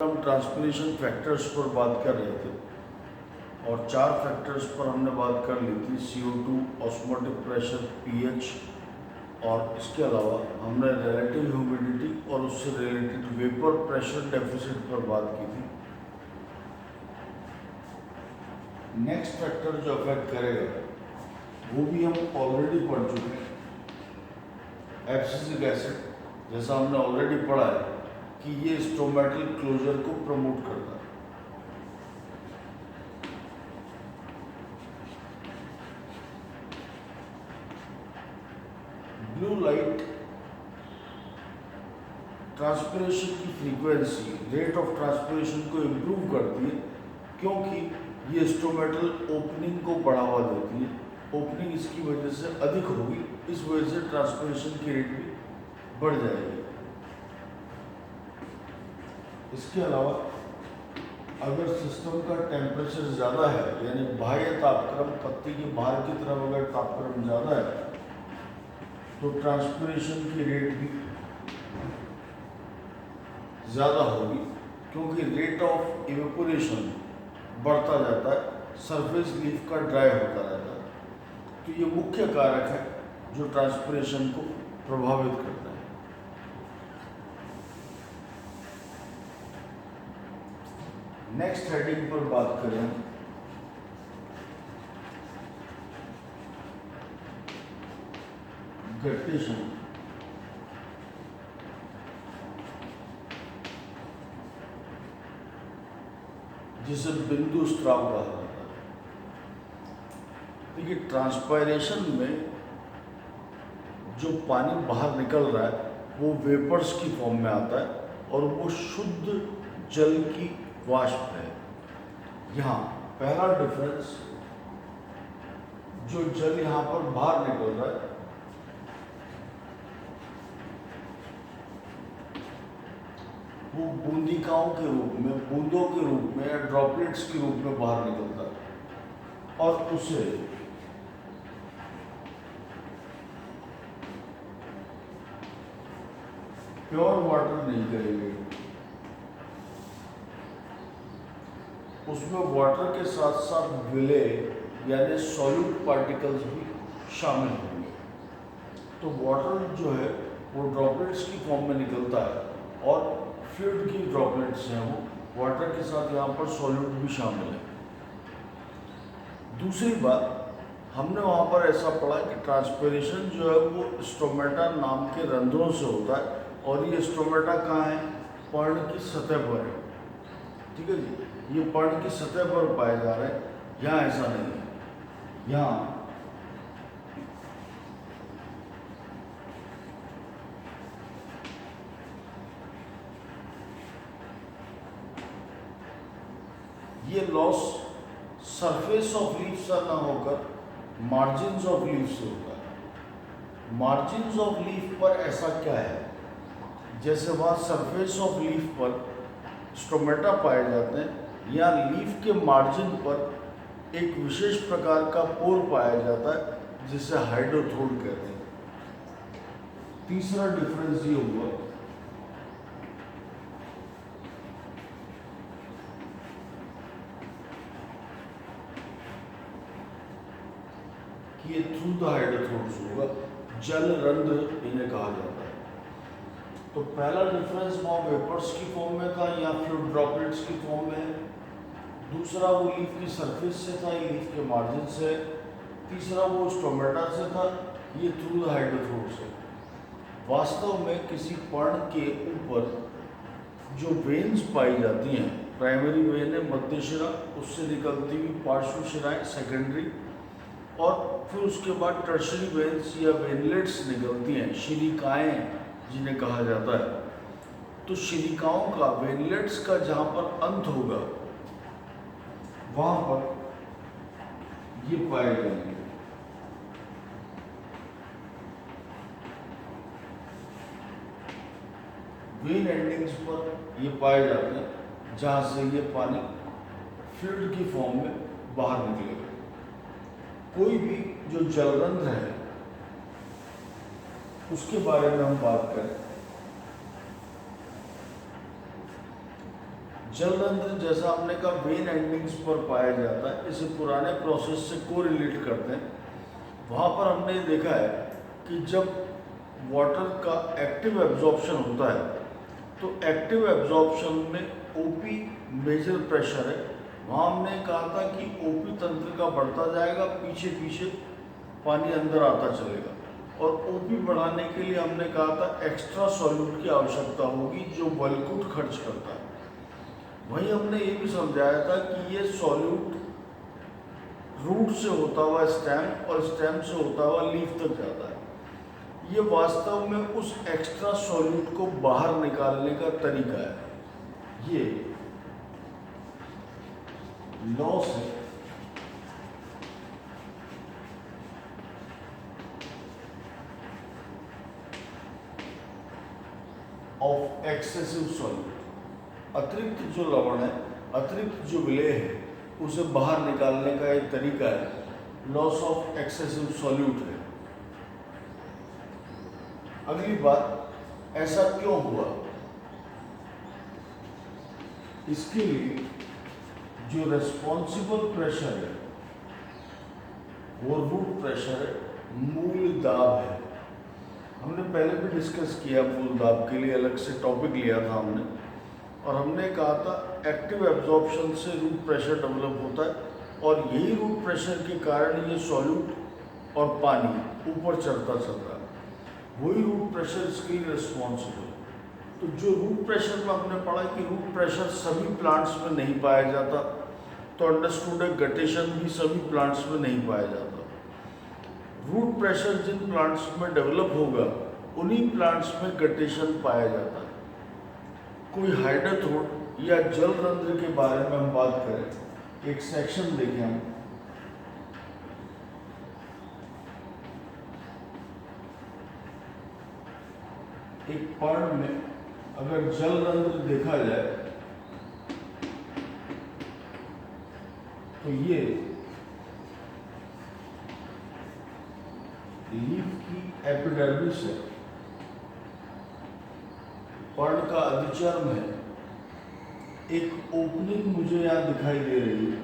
हम transpiration factors पर बात कर रहे थे और 4 फैक्टर्स पर हमने बात कर ली थी, CO2, ऑस्मोटिक प्रेशर, pH और इसके अलावा हमने रिलेटिव ह्यूमिडिटी और उससे रिलेटेड वेपर प्रेशर डेफिसिट पर बात की थी। नेक्स्ट फैक्टर जो अफेक्ट करेगा वो भी हम ऑलरेडी पढ़ चुके हैं, एब्सिसिक एसिड। जैसा हमने ऑलरेडी पढ़ा है कि ये स्टोमेटल क्लोजर को प्रमोट करता है। ब्लू लाइट ट्रांसपिरेशन की फ्रीक्वेंसी, रेट ऑफ ट्रांसपिरेशन को इम्प्रूव करती है क्योंकि ये स्टोमेटल ओपनिंग को बढ़ावा देती है। ओपनिंग इसकी वजह से अधिक होगी, इस वजह से ट्रांसपिरेशन की रेट भी बढ़ जाएगी। इसके अलावा अगर सिस्टम का टेम्परेचर ज़्यादा है, यानी बाह्य तापक्रम, पत्ती के बाहर की तरफ अगर तापक्रम ज़्यादा है तो ट्रांसपिरेशन की रेट भी ज़्यादा होगी क्योंकि रेट ऑफ इवेपोरेशन बढ़ता जाता है, सरफेस लीफ का ड्राई होता रहता है। तो ये मुख्य कारक है जो ट्रांसपिरेशन को प्रभावित करता है। नेक्स्ट हेडिंग पर बात करें गट्टेशन। जिसे बिंदु स्त्राव कहा जाता है। देखिए, ट्रांसपायरेशन में जो पानी बाहर निकल रहा है वो वेपर्स की फॉर्म में आता है और वो शुद्ध जल की वाष्प है। यहाँ पहला डिफरेंस, जो जल यहाँ पर बाहर निकल रहा है वो बूंदिकाओं के रूप में, बूंदों के रूप में या ड्रॉपलेट्स के रूप में बाहर निकलता है और उसे प्योर वाटर नहीं कहेंगे। उसमें वाटर के साथ साथ विले यानी सॉल्यूट पार्टिकल्स भी शामिल होंगे। तो वाटर जो है वो ड्रॉपलेट्स की फॉर्म में निकलता है और फ्लूइड की ड्रॉपलेट्स हैं वो वाटर के साथ, यहाँ पर सॉल्यूट भी शामिल है। दूसरी बात, हमने वहाँ पर ऐसा पढ़ा कि ट्रांसपिरेशन जो है वो स्टोमेटा नाम के रंध्रों से होता है और ये स्टोमेटा कहाँ है? पर्ण की सतह पर है। ठीक है जी, ये पर्ण की सतह पर पाए जा रहे हैं, यहाँ ऐसा नहीं है। यहाँ ये लॉस सरफेस ऑफ लीफ से ना होकर मार्जिन्स ऑफ लीफ से होता है। मार्जिन्स ऑफ लीफ पर ऐसा क्या है, जैसे वहाँ सरफेस ऑफ लीफ पर स्टोमेटा पाए जाते हैं या लीफ के मार्जिन पर एक विशेष प्रकार का पोर पाया जाता है जिसे हाइड्रोथोड कहते हैं। तीसरा डिफरेंस ये हुआ कि ये थ्रू द हाइड्रोथोड्स होगा, जल रंध्र इन्हें कहा जाता है। तो पहला डिफरेंस वहाँ वेपर्स की फॉर्म में था या फ्लूइड ड्रॉपलेट्स की फॉर्म में। दूसरा वो लीफ की सरफेस से था, ये लीफ के मार्जिन से। तीसरा वो स्टोमेटा से था, ये थ्रू द हाइड्रोथोड से। वास्तव में किसी पर्ण के ऊपर जो वेन्स पाई जाती हैं, प्राइमरी वेन है मध्य शिरा, उससे निकलती हुई पार्श्व शिराएं सेकेंडरी, और फिर उसके बाद टर्शरी वेन्स या वेनलेट्स निकलती हैं, शिरिकाएं जिन्हें कहा जाता है। तो शिरिकाओं का, वेनलेट्स का जहाँ पर अंत होगा वहाँ पर ये पाए जाएंगे। वेन एंडिंग्स पर ये पाए जाते हैं जहाँ से ये पानी फ्लूइड की फॉर्म में बाहर निकलेगा। कोई भी जो जलरंध्र है उसके बारे में हम बात करें जलरंध्र जैसा हमने कहा वेन एंडिंग्स पर पाया जाता है, इसे पुराने प्रोसेस से कोरिलेट करते हैं। वहाँ पर हमने देखा है कि जब वाटर का एक्टिव एब्जॉर्प्शन होता है तो एक्टिव एब्जॉर्प्शन में ओपी मेजर प्रेशर है। वहाँ हमने कहा था कि ओपी तंत्र का बढ़ता जाएगा, पीछे पीछे पानी अंदर आता चलेगा, और ओपी बढ़ाने के लिए हमने कहा था एक्स्ट्रा सॉल्यूट की आवश्यकता होगी जो वल्कुट खर्च करता है। वहीं हमने ये भी समझाया था कि ये सॉल्यूट रूट से होता हुआ स्टेम और स्टेम से होता हुआ लीफ तक जाता है। ये वास्तव में उस एक्स्ट्रा सॉल्यूट को बाहर निकालने का तरीका है। ये लॉस है ऑफ एक्सेसिव सॉल्यूट। अतिरिक्त जो लवण है, अतिरिक्त जो विलेय है, उसे बाहर निकालने का एक तरीका है लॉस ऑफ एक्सेसिव सॉल्यूट है। अगली बात, ऐसा क्यों हुआ? इसके लिए जो रेस्पॉन्सिबल प्रेशर है वो रूट प्रेशर है, मूल दाब है। हमने पहले भी डिस्कस किया, मूल दाब के लिए अलग से टॉपिक लिया था हमने, और हमने कहा था एक्टिव एब्जॉर्प्शन से रूट प्रेशर डेवलप होता है, और यही रूट प्रेशर के कारण ये सॉल्यूट और पानी ऊपर चढ़ता चलता है। वही रूट प्रेशर इसके लिए रिस्पॉन्सिबल। तो जो रूट प्रेशर में हमने पढ़ा कि रूट प्रेशर सभी प्लांट्स में नहीं पाया जाता, तो अंडरस्टूड है गटेशन भी सभी प्लांट्स में नहीं पाया जाता। रूट प्रेशर जिन प्लांट्स में डेवलप होगा उन्हीं प्लांट्स में गटेशन पाया जाता है। कोई हाइड्रोथोड या जलरंध्र के बारे में हम बात करें, एक सेक्शन देखें हम, एक पर्ण में अगर जलरंध्र देखा जाए तो ये लीफ की एपिडर्मिस है, पर्ण का अधिचर्म है। एक ओपनिंग मुझे यहां दिखाई दे रही है,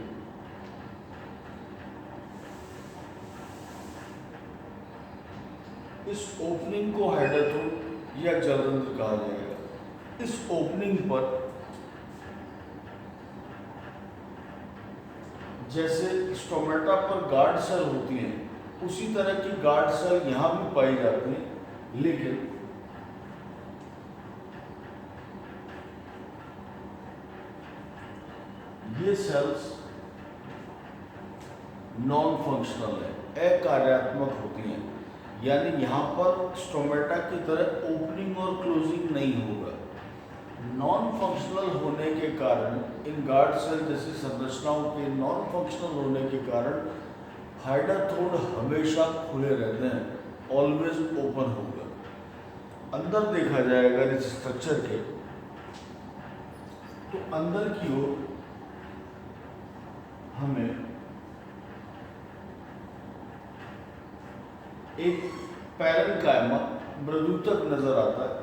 इस ओपनिंग को हाइड्रोथोड या जलरंध्र कहा जाएगा। इस ओपनिंग पर जैसे स्टोमेटा पर गार्ड सेल होती हैं, उसी तरह की गार्ड सेल यहाँ भी पाई जाती हैं, लेकिन ये सेल्स नॉन फंक्शनल है, अकार्यात्मक होती हैं। यानी यहाँ पर स्टोमेटा की तरह ओपनिंग और क्लोजिंग नहीं होगा। नॉन फंक्शनल होने के कारण, इन गार्ड सेल जैसी संरचनाओं के नॉन फंक्शनल होने के कारण हाइड्रोथोड हमेशा खुले रहते हैं, ऑलवेज ओपन होगा। अंदर देखा जाएगा इस स्ट्रक्चर के, तो अंदर की ओर हमें एक पैरेन्काइमा मृदुतक नजर आता है,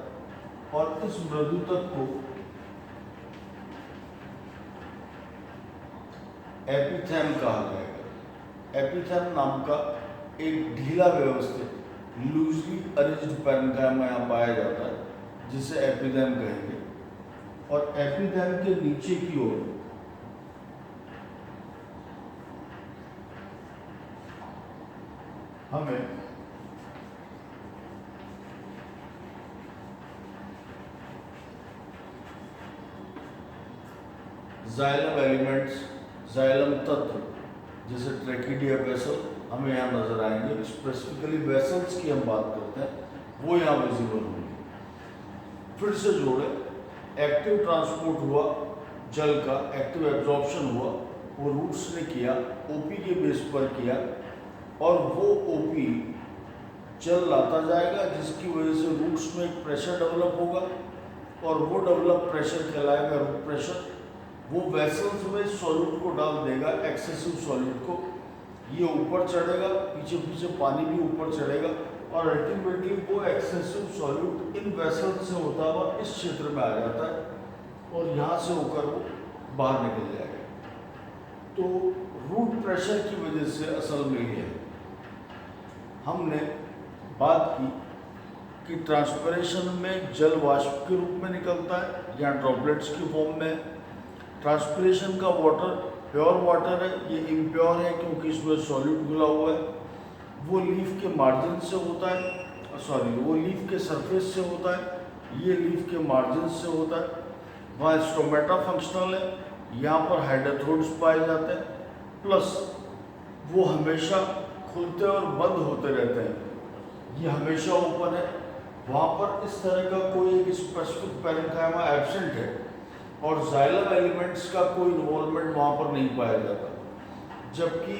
और इस मृदुतक को एपिथेम कहा जाएगा। एपिथेम नाम का एक ढीला व्यवस्थित लूजली अरेंज्ड पैरेन्काइमा यहाँ पाया जाता है, जिसे एपिथेम कहेंगे। और एपिथेम के नीचे की ओर हमें जाइलम एलिमेंट्स, जाइलम तत्व जैसे ट्रैकिडिया वेसल हमें यहाँ नजर आएंगे। स्पेसिफिकली वेसल्स की हम बात करते हैं, वो यहाँ विजिबल होंगे। फिर से जोड़े, एक्टिव ट्रांसपोर्ट हुआ जल का, एक्टिव एब्जॉर्प्शन हुआ, वो रूट्स ने किया, ओपी के बेस पर किया, और वो ओपी जल लाता जाएगा, जिसकी वजह से रूट्स में एक प्रेशर डेवलप होगा, और वो डेवलप प्रेशर कहलाएगा रूट प्रेशर। वो वेसल्स में सॉल्यूट को डाल देगा, एक्सेसिव सॉल्यूट को, ये ऊपर चढ़ेगा, पीछे पीछे पानी भी ऊपर चढ़ेगा, और अल्टीमेटली वो एक्सेसिव सॉल्यूट इन वेसल्स से होता हुआ इस क्षेत्र में आ जाता है, और यहाँ से होकर वो बाहर निकल जाएगा। तो रूट प्रेशर की वजह से असल में ये है, हमने बात की कि ट्रांसपिरेशन में जल वाष्प के रूप में निकलता है या ड्रॉपलेट्स की फॉर्म में। ट्रांसपिरेशन का वाटर प्योर वाटर है, ये इम्प्योर है क्योंकि इसमें सॉल्यूट घुला हुआ है। वो लीफ के मार्जिन से होता है, वो लीफ के सरफेस से होता है, ये लीफ के मार्जिन से होता है। वहाँ स्टोमेटा फंक्शनल है, यहाँ पर हाइड्रोथोड्स पाए जाते हैं, प्लस वो हमेशा खुलते और बंद होते रहते हैं, ये हमेशा ओपन है। वहाँ पर इस तरह का कोई एक स्पेसिफिक पैरेन्काइमा एब्सेंट है और जाइलम एलिमेंट्स का कोई इन्वॉल्वमेंट वहाँ पर नहीं पाया जाता। जबकि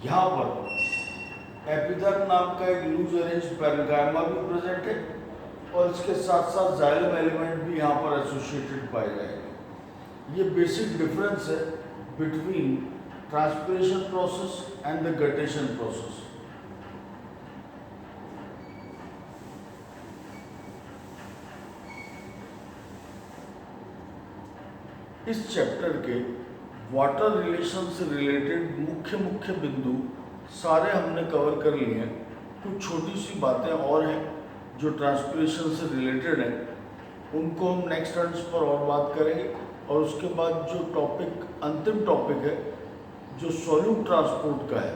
यहाँ पर एपिथेल नाम का एक लूज अरेंज पैरेन्काइमा भी प्रेजेंट है और इसके साथ साथ जाइलम एलिमेंट भी यहाँ पर एसोसिएटेड पाए जाएंगे। ये बेसिक डिफरेंस है between transpiration process and the guttation process. इस चैप्टर के वाटर रिलेशन से रिलेटेड मुख्य बिंदु सारे हमने कवर कर लिए हैं। कुछ छोटी सी बातें और हैं जो ट्रांसपिरेशन से रिलेटेड हैं, उनको हम नेक्स्ट टर्न्स पर और बात करेंगे। और उसके बाद जो टॉपिक अंतिम टॉपिक है जो सॉल्यूट ट्रांसपोर्ट का है,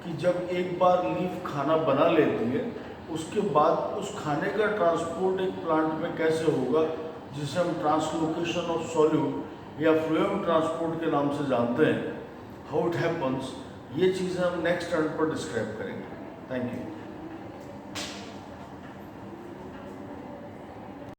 कि जब एक बार लीफ खाना बना लेती है उसके बाद उस खाने का ट्रांसपोर्ट एक प्लांट में कैसे होगा, जिसे हम ट्रांसलोकेशन ऑफ सॉल्यूट या फ्लोएम ट्रांसपोर्ट के नाम से जानते हैं, हाउ इट हैपन्स, ये चीज़ें हम नेक्स्ट टर्न पर डिस्क्राइब करेंगे। Thank you.